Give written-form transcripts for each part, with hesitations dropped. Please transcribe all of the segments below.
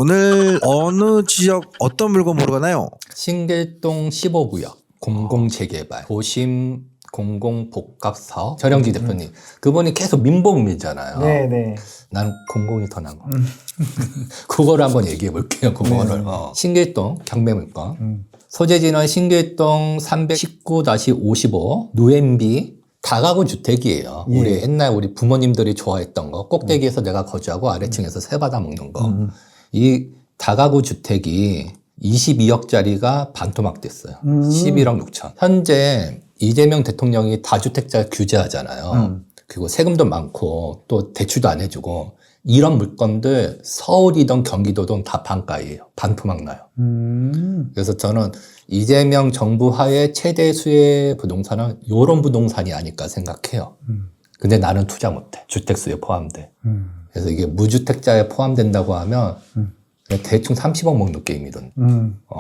오늘 어느 지역 어떤 물건 보러 가나요? 신길동 15구역 공공재개발 도심 공공복합사업 전영기 대표님 그분이 계속 민봉이잖아요. 네네. 나는 공공이 더 나은 거. 그거를 한번 얘기해 볼게요. 그거를. 신길동 경매물건. 소재지는 신길동 319-55 누엠비 다가구 주택이에요. 예. 우리 옛날 우리 부모님들이 좋아했던 거. 꼭대기에서 내가 거주하고 아래층에서 새 받아 먹는 거. 이 다가구 주택이 22억짜리가 반토막 됐어요. 11억 6천. 현재 이재명 대통령이 다주택자 규제하잖아요. 그리고 세금도 많고 또 대출도 안 해주고 이런 물건들 서울이든 경기도든 다 반가예요. 반토막 나요. 그래서 저는 이재명 정부 하에 최대 수혜 부동산은 이런 부동산이 아닐까 생각해요. 근데 나는 투자 못해. 주택수에 포함돼. 그래서 이게 무주택자에 포함된다고 하면 그냥 대충 30억 먹는 게임이든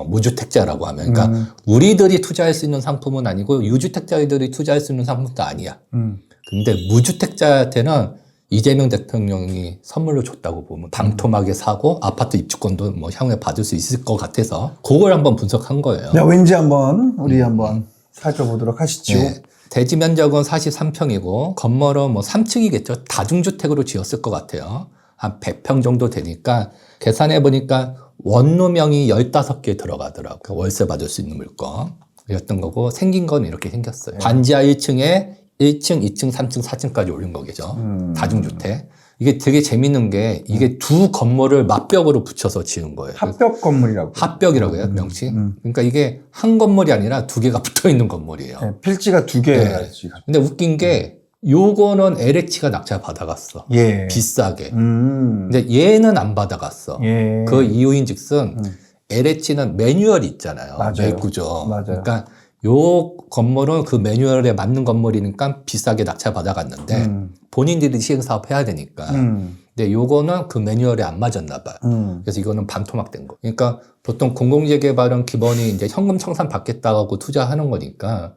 무주택자라고 하면 그러니까 우리들이 투자할 수 있는 상품은 아니고 유주택자들이 투자할 수 있는 상품도 아니야. 근데 무주택자한테는 이재명 대통령이 선물로 줬다고 보면 방토막에 사고 아파트 입주권도 뭐 향후에 받을 수 있을 것 같아서 그걸 한번 분석한 거예요. 야, 왠지 한번 우리 한번 살펴보도록 하시죠. 네. 대지 면적은 43평이고 건물은 뭐 3층이겠죠. 다중주택으로 지었을 것 같아요. 한 100평 정도 되니까 계산해 보니까 원룸형이 15개 들어가더라고요. 월세 받을 수 있는 물건. 이었던 거고 생긴 건 이렇게 생겼어요. 반지하 1층에 1층, 2층, 3층, 4층까지 올린 거겠죠. 다중주택. 이게 되게 재밌는 게 이게 두 건물을 맞벽으로 붙여서 지은 거예요. 합벽 건물이라고. 합벽이라고 해요, 명칭. 그러니까 이게 한 건물이 아니라 두 개가 붙어 있는 건물이에요. 네, 필지가 두 개가 네. 지금. 근데 웃긴 게 요거는 LH가 낙찰 받아갔어. 예. 비싸게. 음. 근데 얘는 안 받아갔어. 예. 그 이유인 즉슨 LH는 매뉴얼이 있잖아요. 맞아요. 매구조. 맞아요. 그러니까 요 건물은 그 매뉴얼에 맞는 건물이니까 비싸게 낙찰 받아갔는데 본인들이 시행사업 해야 되니까. 근데 요거는 그 매뉴얼에 안 맞았나 봐요. 그래서 이거는 반토막 된 거. 그러니까 보통 공공재개발은 기본이 이제 현금 청산 받겠다고 투자하는 거니까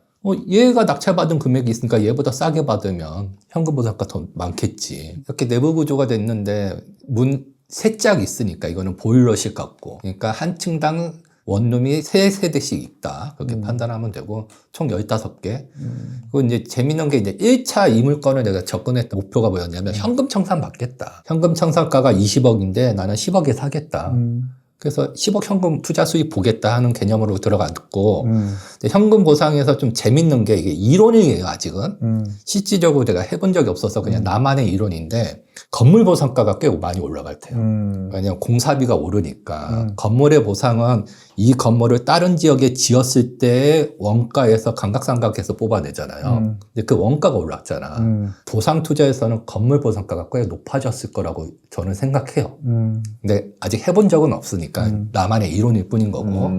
얘가 낙찰받은 금액이 있으니까 얘보다 싸게 받으면 현금보상가 더 많겠지. 이렇게 내부 구조가 됐는데 문 세 짝 있으니까 이거는 보일러실 같고. 그러니까 한 층당 원룸이 3세대씩 있다. 그렇게 판단하면 되고, 총 15개. 그리고 이제 재밌는 게 이제 1차 이 물건을 내가 접근했던 목표가 뭐였냐면 현금 청산 받겠다. 현금 청산가가 20억인데 나는 10억에 사겠다. 그래서 10억 현금 투자 수익 보겠다 하는 개념으로 들어갔고, 근데 현금 보상에서 좀 재밌는 게 이게 이론이에요, 아직은. 실질적으로 내가 해본 적이 없어서 그냥 나만의 이론인데, 건물 보상가가 꽤 많이 올라갈 테요. 왜냐면 공사비가 오르니까 건물의 보상은 이 건물을 다른 지역에 지었을 때의 원가에서 감각상각해서 뽑아내잖아요. 근데 그 원가가 올랐잖아. 보상 투자에서는 건물 보상가가 꽤 높아졌을 거라고 저는 생각해요. 근데 아직 해본 적은 없으니까 나만의 이론일 뿐인 거고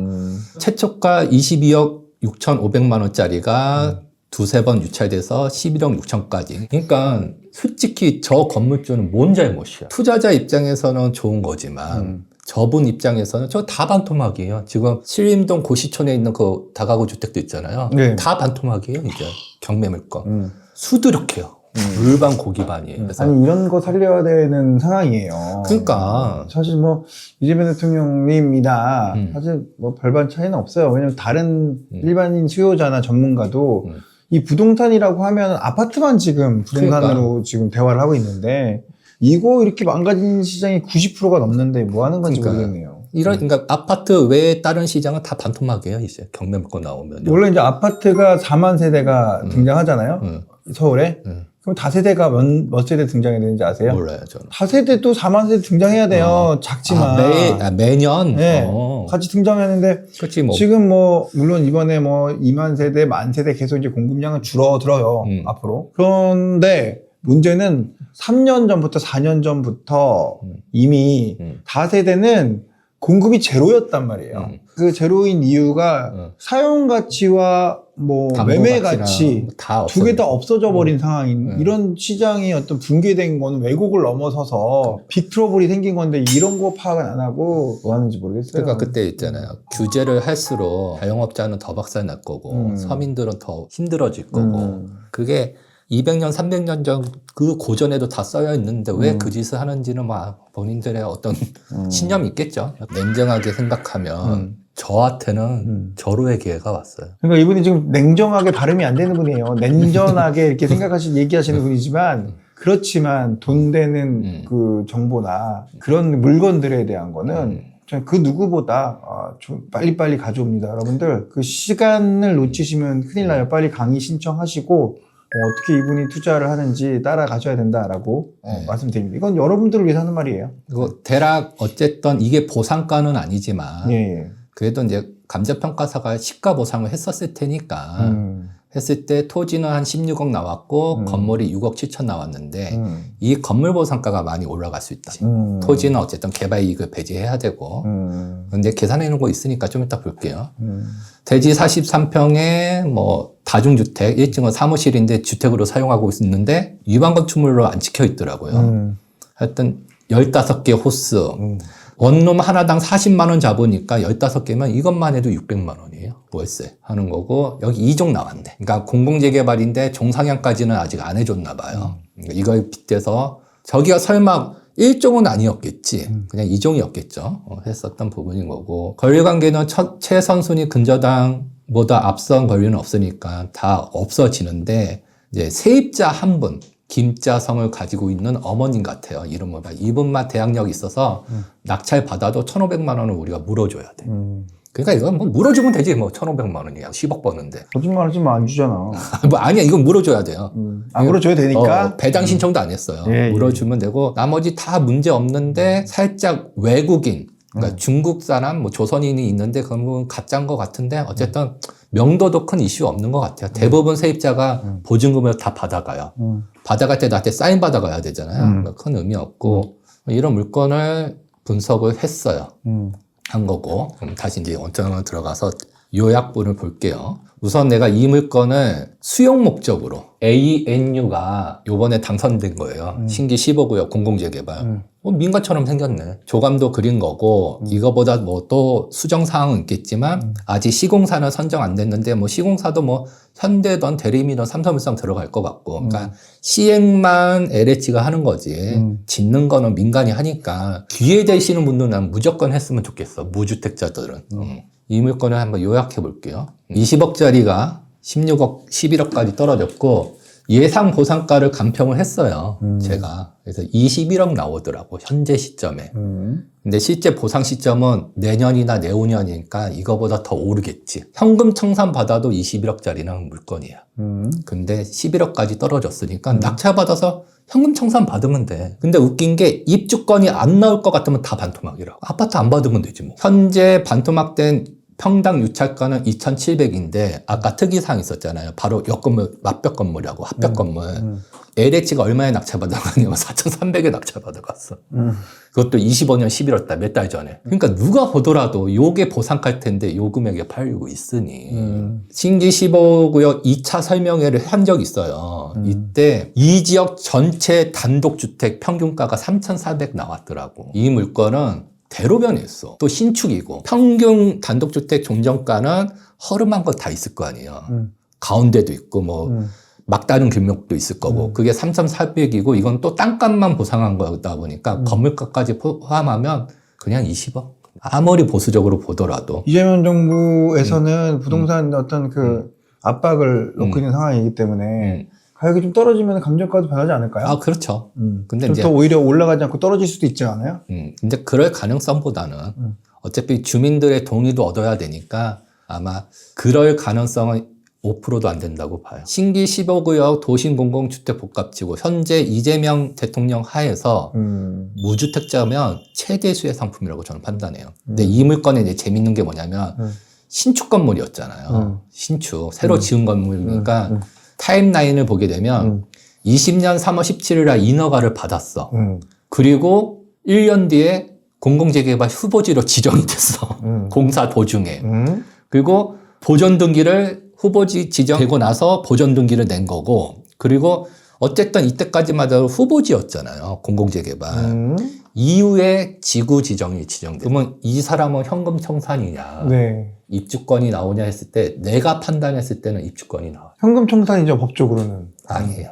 최초가 22억 6,500만 원짜리가 두세 번 유찰돼서 11억 6천까지. 그러니까 솔직히 저 건물주는 뭔 잘못이야. 투자자 입장에서는 좋은 거지만 저분 입장에서는 저 다 반토막이에요. 지금 신림동 고시촌에 있는 그 다가구 주택도 있잖아요. 네. 다 반토막이에요, 이제. 경매물건. 수두룩해요. 물반 고기반이에요. 그래서 아니, 이런 거 살려야 되는 상황이에요. 그러니까 사실 뭐, 이재명 대통령님이나 사실 뭐 별반 차이는 없어요. 왜냐면 다른 일반인 수요자나 전문가도 이 부동산이라고 하면 아파트만 지금 부동산으로 그러니까. 지금 대화를 하고 있는데 이거 이렇게 망가진 시장이 90%가 넘는데 뭐 하는 건지 그러니까. 모르겠네요. 그러니까 아파트 외에 다른 시장은 다 반토막이에요, 이제. 경매물건 나오면. 원래 이제 아파트가 4만 세대가 등장하잖아요. 서울에. 그럼 다세대가 몇 세대 등장해야 되는지 아세요? 몰라요, 저는. 다세대 또 4만 세대 등장해야 돼요. 작지만. 매년? 네. 같이 등장했는데 그치, 뭐. 지금 뭐 물론 이번에 뭐 2만 세대, 만 세대 계속 이제 공급량은 줄어들어요. 앞으로. 그런데 문제는 3년 전부터 4년 전부터 이미 다세대는 공급이 제로였단 말이에요. 그 제로인 이유가 사용 가치와 뭐 매매 가치 두 개 다 없어져 버린 상황인 이런 시장이 어떤 붕괴된 거는 왜곡을 넘어서서 빅 트러블이 생긴 건데 이런 거 파악은 안 하고 뭐 하는지 모르겠어요. 그러니까 그때 있잖아요. 규제를 할수록 자영업자는 더 박살 날 거고 서민들은 더 힘들어질 거고 그게 200년, 300년 전 그 고전에도 다 써여 있는데 왜 그 짓을 하는지는 막 본인들의 어떤 신념이 있겠죠. 냉정하게 생각하면 저한테는 절호의 기회가 왔어요. 그러니까 이분이 지금 냉정하게 발음이 안 되는 분이에요. 냉전하게 이렇게 얘기하시는 분이지만 그렇지만 돈 되는 그 정보나 그런 물건들에 대한 거는 저는 그 누구보다 좀 빨리빨리 가져옵니다. 여러분들 그 시간을 놓치시면 큰일 나요. 빨리 강의 신청하시고 어떻게 이분이 투자를 하는지 따라가셔야 된다라고 말씀드립니다. 이건 여러분들을 위해서 하는 말이에요. 그리고 대략 어쨌든 이게 보상가는 아니지만 예. 그래도 이제 감정평가사가 시가 보상을 했었을 테니까 했을 때 토지는 한 16억 나왔고 건물이 6억 7천 나왔는데 이 건물 보상가가 많이 올라갈 수 있다. 토지는 어쨌든 개발 이익을 배제해야 되고 근데 계산해 놓은 거 있으니까 좀 이따 볼게요. 대지 43평에 뭐 다중주택 1층은 사무실인데 주택으로 사용하고 있는데 위반 건축물로 안 찍혀 있더라고요. 하여튼 15개 호스 원룸 하나당 40만 원 잡으니까 15개면 이것만 해도 600만 원이에요. 월세 하는 거고 여기 2종 나왔네. 그러니까 공공재개발인데 종상향까지는 아직 안 해줬나 봐요. 그러니까 이걸 빗대서 저기가 설마 1종은 아니었겠지. 그냥 2종이었겠죠. 했었던 부분인 거고 권리관계는 최선순위 근저당보다 앞선 권리는 없으니까 다 없어지는데 이제 세입자 한 분 김자성을 가지고 있는 어머님 같아요. 이름은 이분만 대항력이 있어서 낙찰 받아도 1,500만 원을 우리가 물어줘야 돼. 그러니까 이건 뭐 물어주면 되지 뭐 1,500만 원이야 10억 버는데. 거짓말 하지 안 주잖아. 뭐 아니야 이건 물어줘야 돼요. 안 물어줘야 되니까. 배당 신청도 안 했어요. 예, 물어주면 되고 나머지 다 문제 없는데 살짝 외국인. 그러니까 중국 사람, 뭐 조선인이 있는데 그건 가짜인 것 같은데 어쨌든 명도도 큰 이슈 없는 것 같아요. 대부분 세입자가 보증금을 다 받아가요. 받아갈 때 나한테 사인 받아가야 되잖아요. 그러니까 큰 의미 없고 이런 물건을 분석을 했어요. 한 거고 그럼 다시 이제 원점으로 들어가서 요약본을 볼게요. 우선 내가 이 물건을 수용 목적으로 ANU가 요번에 당선된 거예요. 신기 15구역 공공재개발. 민가처럼 생겼네. 조감도 그린 거고 이거보다 뭐 또 수정사항은 있겠지만 아직 시공사는 선정 안 됐는데 뭐 시공사도 뭐 현대든 대리미든 삼성물산 들어갈 것 같고 그러니까 시행만 LH가 하는 거지 짓는 거는 민간이 하니까 기회 되시는 분들은 무조건 했으면 좋겠어. 무주택자들은. 이 물건을 한번 요약해 볼게요. 20억짜리가 16억, 11억까지 떨어졌고 예상 보상가를 간평을 했어요. 제가. 그래서 21억 나오더라고. 현재 시점에. 근데 실제 보상 시점은 내년이나 내후년이니까 이거보다 더 오르겠지. 현금 청산 받아도 21억짜리는 물건이야. 근데 11억까지 떨어졌으니까 낙찰받아서 현금 청산 받으면 돼. 근데 웃긴 게 입주권이 안 나올 것 같으면 다 반토막이라고. 아파트 안 받으면 되지 뭐. 현재 반토막된 평당 유찰가는 2,700인데 아까 특이사항 있었잖아요. 바로 옆 건물, 맞벽 건물이라고 합벽 건물. LH가 얼마에 낙찰받아가냐면 4,300에 낙찰받아갔어. 그것도 25년 11월 달 몇 달 전에. 그러니까 누가 보더라도 요게 보상할 텐데 요 금액에 팔고 있으니. 신기 15구역 2차 설명회를 한 적이 있어요. 이때 이 지역 전체 단독주택 평균가가 3,400 나왔더라고. 이 물건은 대로변했어. 또 신축이고 평균 단독주택 종전가는 허름한 거 다 있을 거 아니에요. 가운데도 있고 뭐 막다른 규모도 있을 거고 그게 3,400이고 이건 또 땅값만 보상한 거다 보니까 건물가까지 포함하면 그냥 20억. 아무리 보수적으로 보더라도 이재명 정부에서는 부동산 어떤 그 압박을 놓고 있는 상황이기 때문에 가격이 좀 떨어지면 감정가도 변하지 않을까요? 아 그렇죠. 근데 이제 더 오히려 올라가지 않고 떨어질 수도 있지 않아요? 근데 그럴 가능성보다는 어차피 주민들의 동의도 얻어야 되니까 아마 그럴 가능성은 5%도 안 된다고 봐요. 신기 15구역 도심공공주택 복합지구 현재 이재명 대통령 하에서 무주택자면 최대수의 상품이라고 저는 판단해요. 근데 이 물건에 이제 재밌는 게 뭐냐면 신축 건물이었잖아요. 신축 새로 지은 건물이니까 타임라인을 보게 되면 20년 3월 17일 날 인허가를 받았어. 그리고 1년 뒤에 공공재개발 후보지로 지정이 됐어. 공사 도중에. 그리고 보존등기를 후보지 지정되고 나서 보존등기를 낸 거고 그리고 어쨌든 이때까지만 해도 후보지였잖아요. 공공재개발. 이후에 지구 지정이 지정돼. 그러면 이 사람은 현금 청산이냐, 네. 입주권이 나오냐 했을 때 내가 판단했을 때는 입주권이 나와요. 현금 청산이죠, 법적으로는. 아니에요.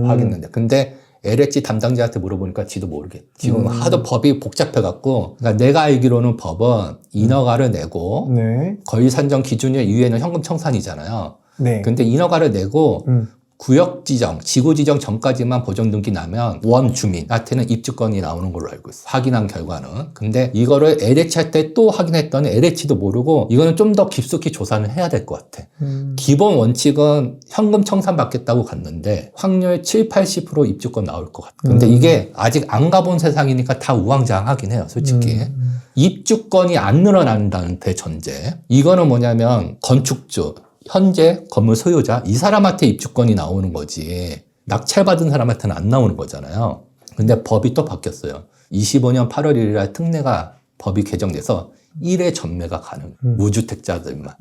하겠는데. 근데 LH 담당자한테 물어보니까 지도 모르겠. 지금 하도 법이 복잡해갖고, 그러니까 내가 알기로는 법은 인허가를 내고 네. 권리 산정 기준의 이유에는 현금 청산이잖아요. 네. 근데 인허가를 내고 구역 지정, 지구 지정 전까지만 보정 등기 나면 원 주민한테는 입주권이 나오는 걸로 알고 있어. 확인한 결과는. 근데 이거를 LH 할 때 또 확인했더니 LH도 모르고 이거는 좀 더 깊숙이 조사는 해야 될 것 같아. 기본 원칙은 현금 청산 받겠다고 갔는데 확률 7, 80% 입주권 나올 것 같아. 근데 이게 아직 안 가본 세상이니까 다 우왕좌왕하긴 해요, 솔직히. 입주권이 안 늘어난다는 대전제. 이거는 뭐냐면 건축주, 현재 건물 소유자, 이 사람한테 입주권이 나오는 거지 낙찰받은 사람한테는 안 나오는 거잖아요. 근데 법이 또 바뀌었어요. 25년 8월 1일날 특례가 법이 개정돼서 1회 전매가 가능. 무주택자들만.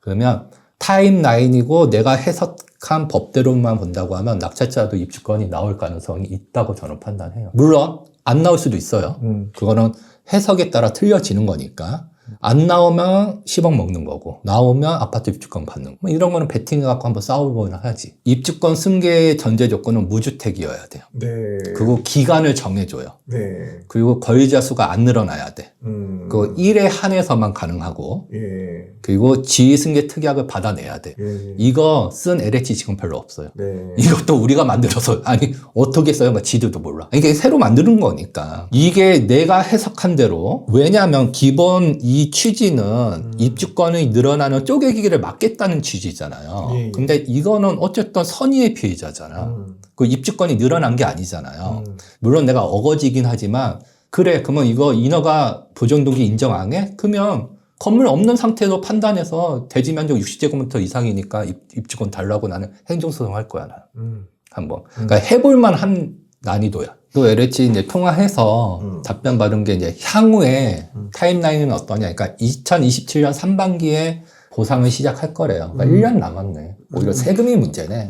그러면 타임라인이고 내가 해석한 법대로만 본다고 하면 낙찰자도 입주권이 나올 가능성이 있다고 저는 판단해요. 물론 안 나올 수도 있어요. 그거는 해석에 따라 틀려지는 거니까. 안 나오면 10억 먹는 거고 나오면 아파트 입주권 받는 거. 이런 거는 베팅해갖고 한번 싸워보나 하지. 입주권 승계의 전제 조건은 무주택이어야 돼요. 네. 그리고 기간을 정해줘요. 네. 그리고 권리자 수가 안 늘어나야 돼. 그 1회 한해서만 가능하고 예. 그리고 지위승계 특약을 받아내야 돼. 예. 이거 쓴 LH 지금 별로 없어요. 네. 이것도 우리가 만들어서 아니 어떻게 써요? 막 지들도 몰라. 이게 새로 만드는 거니까. 이게 내가 해석한 대로 왜냐하면 기본 이 취지는 입주권이 늘어나는 쪼개기를 막겠다는 취지잖아요. 예, 예. 근데 이거는 어쨌든 선의의 피해자잖아. 그 입주권이 늘어난 게 아니잖아요. 물론 내가 어거지긴 하지만 그래 그러면 이거 인허가 보정동기 인정 안 해? 그러면 건물 없는 상태로 판단해서 대지 면적 60제곱미터 이상이니까 입주권 달라고 나는 행정소송 할 거야 나. 한번. 그러니까 해볼만 한 난이도야. 또 LH 이제 통화해서 답변 받은 게 이제 향후에 타임라인은 어떠냐. 그러니까 2027년 상반기에 보상을 시작할 거래요. 그러니까 1년 남았네. 오히려 세금이 문제네.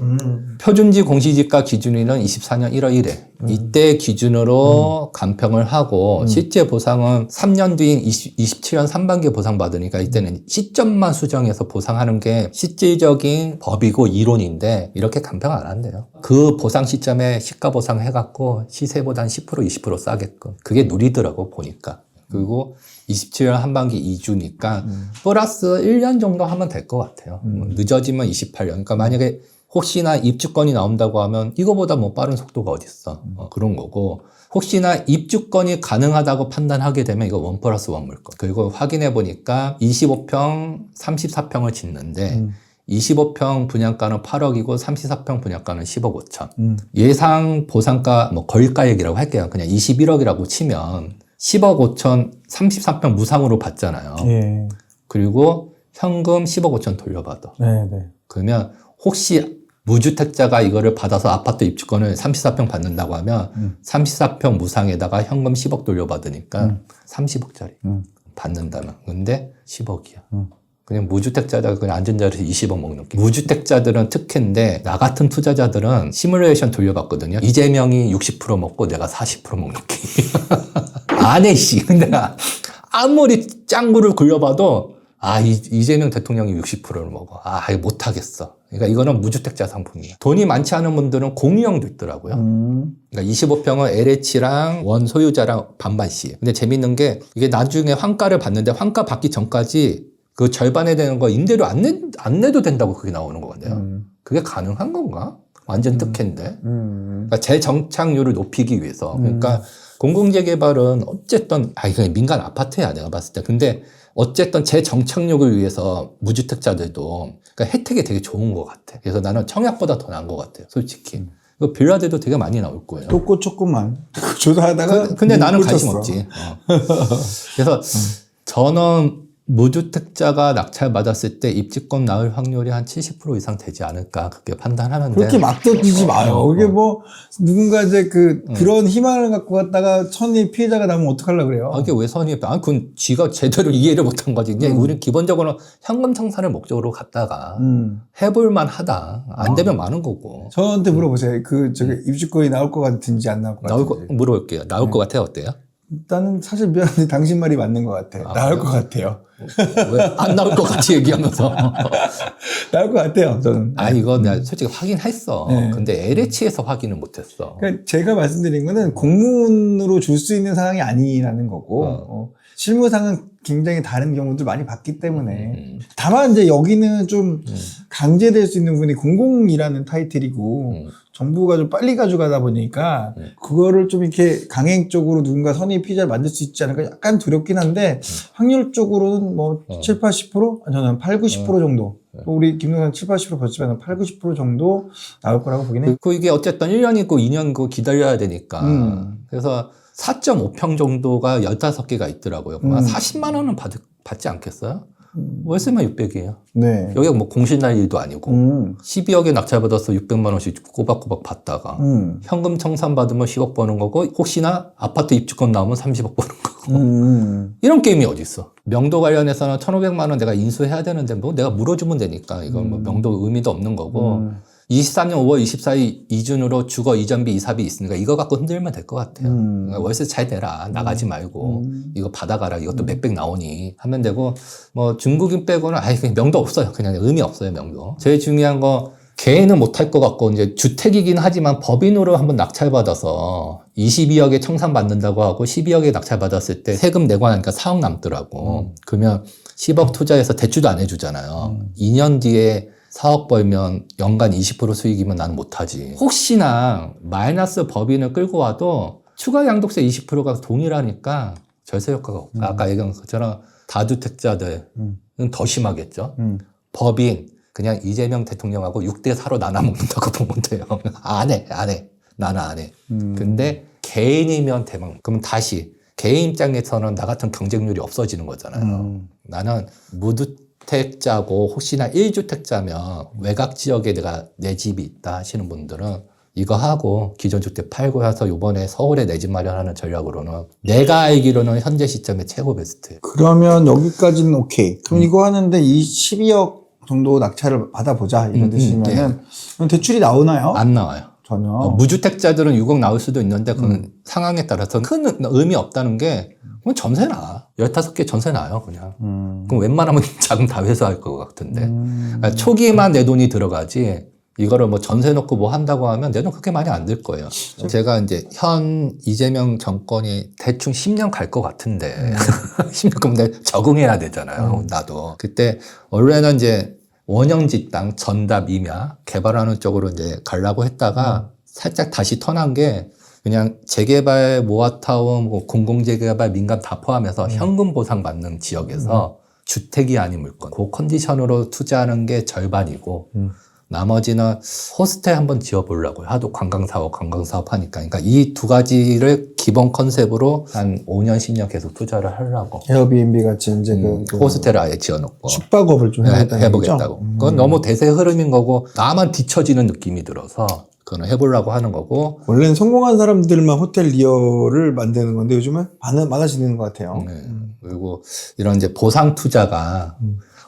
표준지 공시지가 기준일은 24년 1월 1일. 이때 기준으로 간평을 하고 실제 보상은 3년 뒤인 27년 상반기에 보상받으니까 이때는 시점만 수정해서 보상하는 게 실질적인 법이고 이론인데 이렇게 간평 안 한대요. 그 보상 시점에 시가 보상 해갖고 시세보다 한 10% 20% 싸게끔. 그게 누리더라고 보니까. 그리고 27년 한반기 2주니까 플러스 1년 정도 하면 될 것 같아요. 늦어지면 28년. 그러니까 만약에 혹시나 입주권이 나온다고 하면 이거보다 뭐 빠른 속도가 어딨어. 그런 거고 혹시나 입주권이 가능하다고 판단하게 되면 이거 1+1 물건. 그리고 확인해 보니까 25평, 34평을 짓는데 25평 분양가는 8억이고 34평 분양가는 10억 5천. 예상 보상가 뭐 거래가액이라고 할게요. 그냥 21억이라고 치면 10억 5천 33평 무상으로 받잖아요. 예. 그리고 현금 10억 5천 돌려받아. 네. 그러면 혹시 무주택자가 이거를 받아서 아파트 입주권을 34평 받는다고 하면 34평 무상에다가 현금 10억 돌려받으니까 30억짜리 받는다면. 근데 10억이야. 그냥 무주택자가 그냥 앉은 자리에서 20억 먹는 게. 무주택자들은 특혜인데 나 같은 투자자들은 시뮬레이션 돌려봤거든요. 이재명이 60% 먹고 내가 40% 먹는 게. 안 해, 씨. 근데 아무리 짱구를 굴려봐도 이재명 대통령이 60%를 먹어. 이거 못하겠어. 그러니까 이거는 무주택자 상품이야. 돈이 많지 않은 분들은 공유형도 있더라고요. 그러니까 25평은 LH랑 원 소유자랑 반반씩. 근데 재밌는 게 이게 나중에 환가를 받는데 환가 받기 전까지 그 절반에 되는 거 임대료 안 내도 된다고 그게 나오는 거거든요. 그게 가능한 건가? 완전 특혜인데. 그러니까 재정착률을 높이기 위해서. 그러니까 공공재개발은 어쨌든 이거 민간 아파트야 내가 봤을 때. 근데 어쨌든 재정착력을 위해서 무주택자들도 그러니까 혜택이 되게 좋은 것 같아. 그래서 나는 청약보다 더 나은 것 같아요 솔직히. 그 빌라들도 되게 많이 나올 거예요. 또 꽂혔구만. 조사하다가 근데 나는 관심 꽂혔어. 없지. 그래서 저는 무주택자가 낙찰받았을 때 입주권 나올 확률이 한 70% 이상 되지 않을까 그렇게 판단하는데 그렇게 막 던지지 마요. 이게 뭐 누군가 이제 그런 희망을 갖고 갔다가 선의 피해자가 나면 어떡하려고 그래요? 이게 왜 선의의 그건 쥐가 제대로 이해를 못한 거지. 이제 우리는 기본적으로 현금 청산을 목적으로 갔다가 해볼만 하다. 안 되면 많은 거고. 저한테 물어보세요. 저기 입주권이 나올 것 같은지 안 나올 것 같은지. 물어볼게요. 나올 것 같아요? 어때요? 나는 사실 미안한데 당신 말이 맞는 것 같아요. 나올 것 같아요. 왜 안 나올 것 같이 얘기하면서. 나올 것 같아요, 저는. 이거 내가 솔직히 확인했어. 네. 근데 LH에서 확인을 못했어. 그러니까 제가 말씀드린 거는 공문으로 줄 수 있는 상황이 아니라는 거고, 실무상은 굉장히 다른 경우들 많이 봤기 때문에. 다만 이제 여기는 좀 강제될 수 있는 부분이 공공이라는 타이틀이고, 정부가 좀 빨리 가져가다 보니까, 그거를 좀 이렇게 강행적으로 누군가 선의 피해자를 만들 수 있지 않을까 약간 두렵긴 한데, 확률적으로는 뭐 7, 80%? 저는 한 8, 90% 정도. 우리 김동산 7, 80% 벌지만 8, 90% 정도 나올 거라고 보긴 해요. 그리고 이게 어쨌든 1년이고 2년이고 기다려야 되니까. 그래서 4.5평 정도가 15개가 있더라고요. 40만 원은 받지 않겠어요? 월세만 600이에요. 네. 여기가 뭐 공실날 일도 아니고 12억에 낙찰받아서 600만 원씩 꼬박꼬박 받다가 현금 청산 받으면 10억 버는 거고 혹시나 아파트 입주권 나오면 30억 버는 거고 이런 게임이 어디 있어? 명도 관련해서는 1,500만 원 내가 인수해야 되는데 뭐 내가 물어주면 되니까 이건 뭐 명도 의미도 없는 거고 23년 5월 24일 이준으로 주거 이전비 이사비 있으니까 이거 갖고 흔들면 될 것 같아요. 그러니까 월세 잘 내라. 나가지 말고 이거 받아가라. 이것도 몇백 나오니 하면 되고 뭐 중국인 빼고는 그냥 명도 없어요. 그냥 의미 없어요. 명도. 제일 중요한 거 개인은 못할 것 같고 이제 주택이긴 하지만 법인으로 한번 낙찰받아서 22억에 청산받는다고 하고 12억에 낙찰받았을 때 세금 내고 하니까 4억 남더라고. 그러면 10억 투자해서 대출도 안 해주잖아요. 2년 뒤에 4억 벌면 연간 20% 수익이면 나는 못하지. 혹시나 마이너스 법인을 끌고 와도 추가 양도세 20%가 동일하니까 절세 효과가 없고 아까 얘기한 것처럼 다주택자들은 더 심하겠죠. 법인 그냥 이재명 대통령하고 6대4로 나눠먹는다고 보면 돼요. 안 해. 나는 안 해. 근데 개인이면 대박. 그럼 다시 개인 입장에서는 나 같은 경쟁률이 없어지는 거잖아요. 나는 무주택자고 혹시나 1주택자면 외곽 지역에 내 집이 있다 하시는 분들은 이거 하고 기존 주택 팔고 해서 요번에 서울에 내 집 마련하는 전략으로는 내가 알기로는 현재 시점에 최고 베스트예요. 그러면 여기까지는 오케이. 그럼 이거 하는데 이 12억 정도 낙찰을 받아보자 이런 뜻이면은 그럼 대출이 나오나요? 안 나와요. 전혀. 무주택자들은 6억 나올 수도 있는데 그건 상황에 따라서 큰 의미 없다는 게 그건 전세 나. 15개 전세 나요, 그냥. 그럼 웬만하면 자금 다 회수할 것 같은데. 그러니까 초기에만 내 돈이 들어가지 이거를 뭐 전세 놓고 뭐 한다고 하면 내 돈 그렇게 많이 안 들 거예요. 제가 이제 현 이재명 정권이 대충 10년 갈 것 같은데 10년 그럼 내가 적응해야 되잖아요. 나도. 그때 원래는 이제 원형지 땅 전답 임야 개발하는 쪽으로 이제 가려고 했다가 살짝 다시 턴한 게 그냥 재개발 모아타운 뭐 공공재개발 민간 다 포함해서 현금 보상 받는 지역에서 주택이 아닌 물건 그 컨디션으로 투자하는 게 절반이고 나머지는 호스텔 한번 지어보려고요. 하도 관광사업 하니까. 그러니까 이 두 가지를 기본 컨셉으로 한 5년, 10년 계속 투자를 하려고. 에어비앤비 같이 이제 호스텔을 아예 지어놓고. 숙박업을 좀 해보겠다고. 그건 너무 대세 흐름인 거고 나만 뒤처지는 느낌이 들어서 그건 해보려고 하는 거고. 원래는 성공한 사람들만 호텔 리어를 만드는 건데 요즘은 많아지는 것 같아요. 네. 그리고 이런 이제 보상 투자가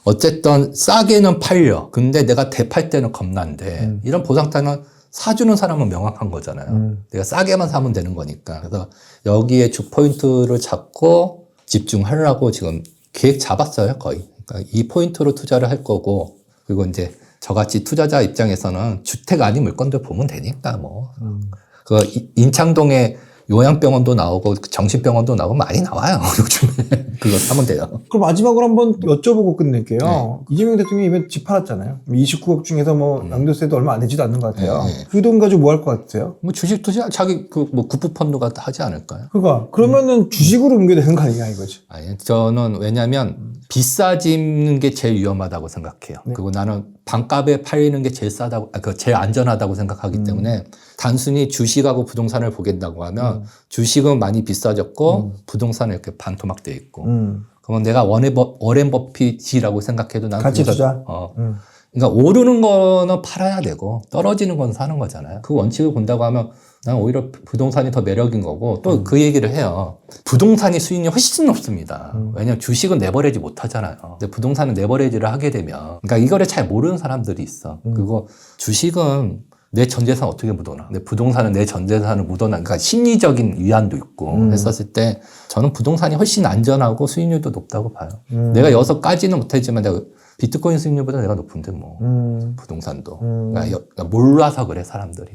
어쨌든 싸게는 팔려. 근데 내가 대팔 때는 겁난데 이런 보상타는 사주는 사람은 명확한 거잖아요. 내가 싸게만 사면 되는 거니까. 그래서 여기에 주 포인트를 잡고 집중하려고 지금 계획 잡았어요, 거의. 그러니까 이 포인트로 투자를 할 거고 그리고 이제 저같이 투자자 입장에서는 주택 아닌 물건들 보면 되니까 뭐. 그 인창동에 요양병원도 나오고 정신병원도 나오고 많이 나와요. 요즘에. 그거 사면 돼요. 그럼 마지막으로 한번 여쭤보고 끝낼게요. 이재명 대통령이 이번에 집 팔았잖아요. 29억 중에서 뭐 양도세도 얼마 안 되지도 않는 것 같아요. 그 돈 가지고 뭐 할 것 같으세요? 뭐 주식 투자 자기 뭐 구프펀드가 하지 않을까요? 그러면은 주식으로 옮겨야 되는 거 아니냐 이거지. 아니 저는 왜냐면 비싸지는 게 제일 위험하다고 생각해요. 그리고 나는 반값에 팔리는 게 제일 싸다고, 제일 안전하다고 생각하기 때문에 단순히 주식하고 부동산을 보겠다고 하면 주식은 많이 비싸졌고 부동산은 이렇게 반토막돼 있고 그건 내가 워렌 버핏이라고 생각해도 난 같이 부동산- 투자. 그러니까 오르는 거는 팔아야 되고 떨어지는 건 사는 거잖아요. 그 원칙을 본다고 하면 난 오히려 부동산이 더 매력인 거고 또 그 얘기를 해요. 부동산이 수익률이 훨씬 높습니다. 왜냐하면 주식은 내버리지 못하잖아요. 근데 부동산은 내버리지를 하게 되면 그러니까 이거를 잘 모르는 사람들이 있어. 그리고 주식은 내 전재산 어떻게 묻어놔? 근데 부동산은 내 전재산을 묻어놔. 그러니까 심리적인 위안도 있고 했었을 때 저는 부동산이 훨씬 안전하고 수익률도 높다고 봐요. 내가 여기서까지는 못했지만 내가 비트코인 수익률보다 내가 높은데 뭐 부동산도 그러니까 몰라서 그래 사람들이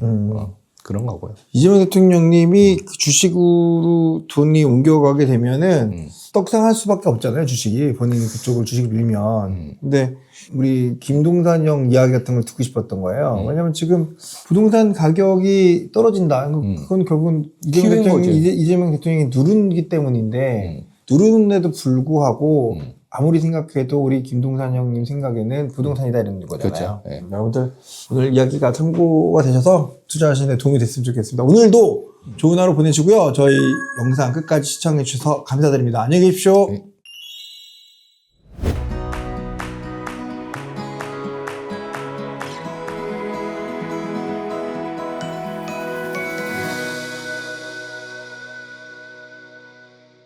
그런 거고요. 이재명 대통령님이 그 주식으로 돈이 옮겨가게 되면은 떡상할 수밖에 없잖아요, 주식이. 본인이 그쪽을 주식을 밀면. 근데 우리 김동산 형 이야기 같은 걸 듣고 싶었던 거예요. 왜냐면 지금 부동산 가격이 떨어진다. 그건 결국은 이재명 대통령이 누르기 때문인데 누르는데도 불구하고 아무리 생각해도 우리 김동산 형님 생각에는 부동산이다 이런 거잖아요. 그렇죠. 네. 여러분들 오늘 이야기가 참고가 되셔서 투자하시는 데 도움이 됐으면 좋겠습니다. 오늘도 좋은 하루 보내시고요. 저희 영상 끝까지 시청해 주셔서 감사드립니다. 안녕히 계십시오. 네.